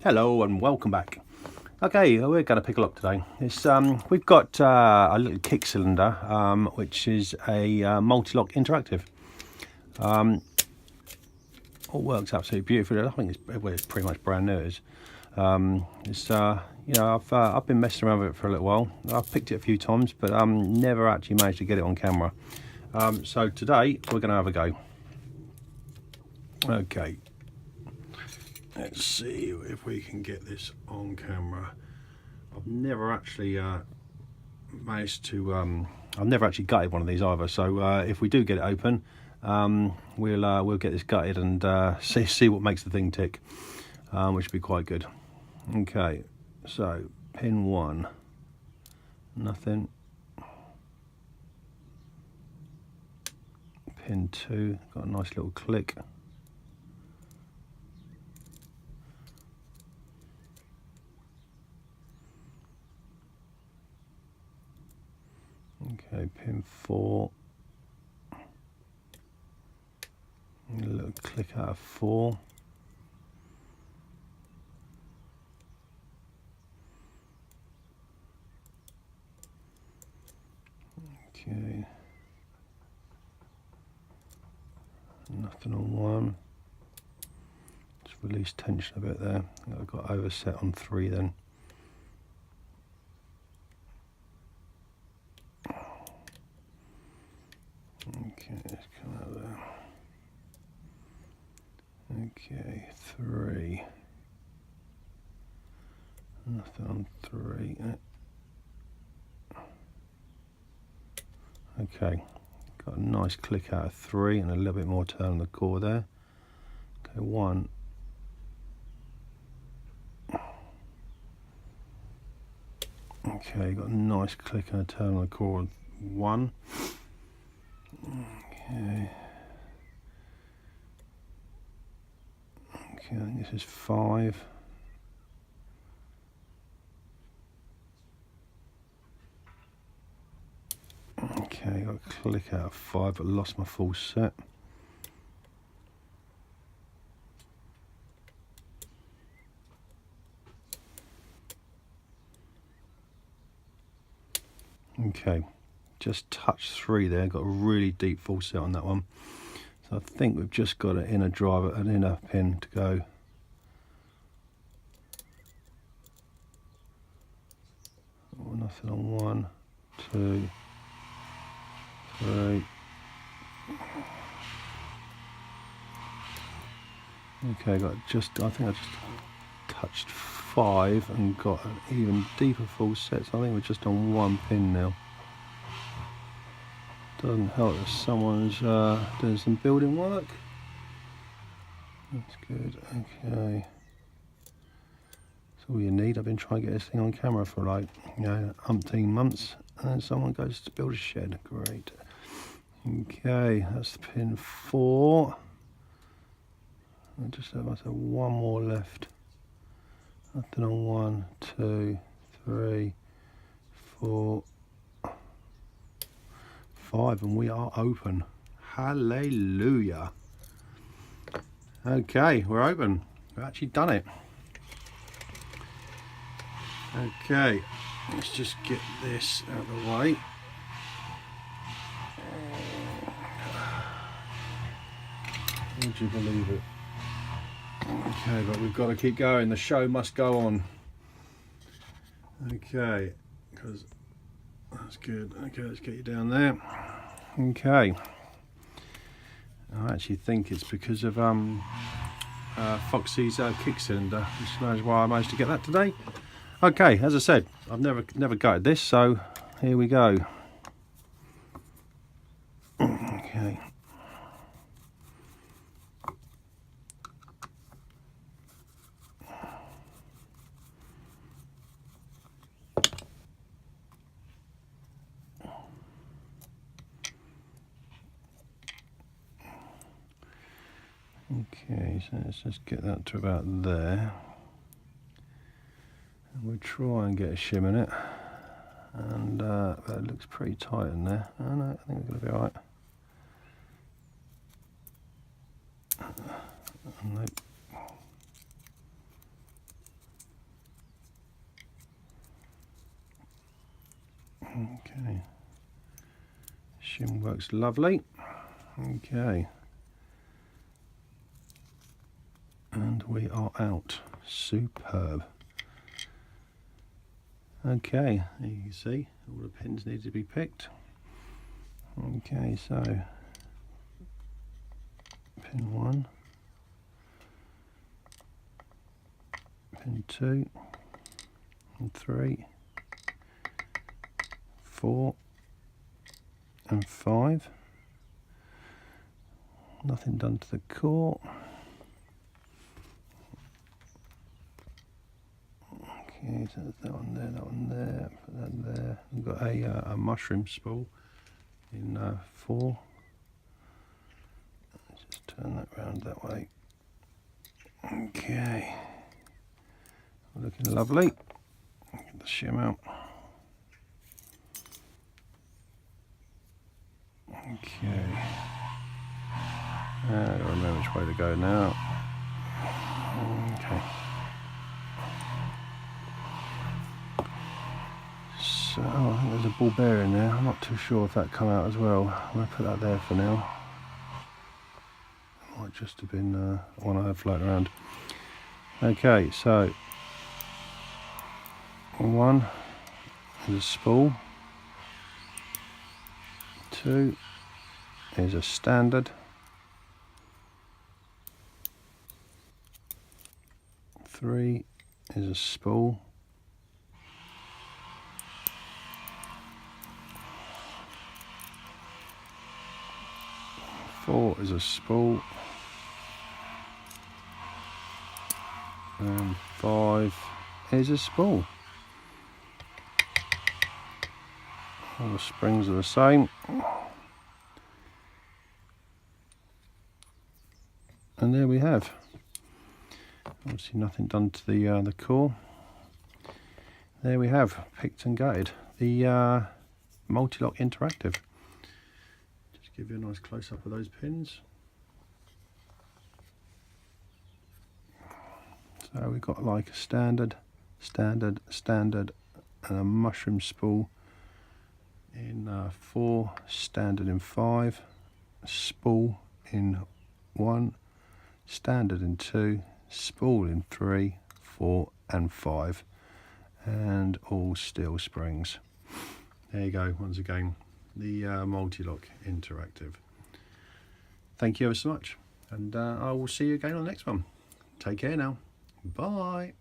Hello and welcome back. Okay, we're going to pick a lock today. We've got a little kick cylinder, which is a Mul-T-Lock interactive. All works absolutely beautifully. I think it's pretty much brand new. I've been messing around with it for a little while. I've picked it a few times, but never actually managed to get it on camera. So today we're going to have a go. Okay. Let's see if we can get this on camera. I've never actually managed to. I've never actually gutted one of these either. So if we do get it open, we'll get this gutted and see what makes the thing tick, which would be quite good. Okay, so pin 1, nothing. Pin 2, got a nice little click. Okay, pin 4, a little click out of 4. Okay, nothing on 1. Just release tension a bit there. I've got overset on 3 then. Okay, let's come out there. Okay, 3. Nothing on 3. Okay, got a nice click out of 3 and a little bit more turn on the core there. Okay, 1. Okay, got a nice click and a turn on the core of 1. Okay. Okay, I think this is 5. Okay, got a click out of 5, but lost my full set. Okay, just touched 3 there, got a really deep full set on that one. So I think we've just got an inner driver, an inner pin to go. Oh, nothing on 1, 2, 3. Okay, I think I just touched 5 and got an even deeper full set, so I think we're just on 1 pin now. Doesn't help that someone's doing some building work. That's good, okay. That's all you need. I've been trying to get this thing on camera for like, umpteen months, and then someone goes to build a shed. Great. Okay, that's pin 4. I just have myself 1 more left. Nothing on 1, 2, 3, 4, 5, and we are open. Hallelujah. Okay, we're open. We've actually done it. Okay, let's just get this out of the way. Would you believe it? Okay, but we've got to keep going. The show must go on. Okay, because that's good. Okay, let's get you down there. Okay. I actually think it's because of Foxy's kick cylinder, which knows why I managed to get that today. Okay, as I said, I've never gutted this, so here we go. Okay. Okay, so let's just get that to about there. And we'll try and get a shim in it. And that looks pretty tight in there. Oh no, I think we're going to be alright. Nope. Okay, shim works lovely. Okay, and we are out. Superb. Okay, you can see all the pins need to be picked. Okay, so pin 1, pin 2, and 3, 4, and 5. Nothing done to the core. Okay, so that one there, put that there. We've got a mushroom spool in 4. Let's just turn that round that way. Okay, looking lovely. Get the shim out. Okay, I don't remember which way to go now. Okay. So, I think there's a ball bearing there. I'm not too sure if that come out as well. I'm going to put that there for now. Might just have been one I had floating around. Okay, so 1 is a spool. 2 is a standard. 3 is a spool. 4 is a spool. And 5 is a spool. All the springs are the same. And there we have. Obviously nothing done to the core. There we have, picked and gutted. The Mul-T-Lock Interactive. Just give you a nice close up of those pins. So we've got like a standard, and a mushroom spool in 4, standard in 5, spool in 1, standard in 2, spool in 3, 4 and 5, and all steel springs. There you go, once again, the Mul-T-Lock Interactive. Thank you ever so much, and I will see you again on the next one. Take care now. Bye.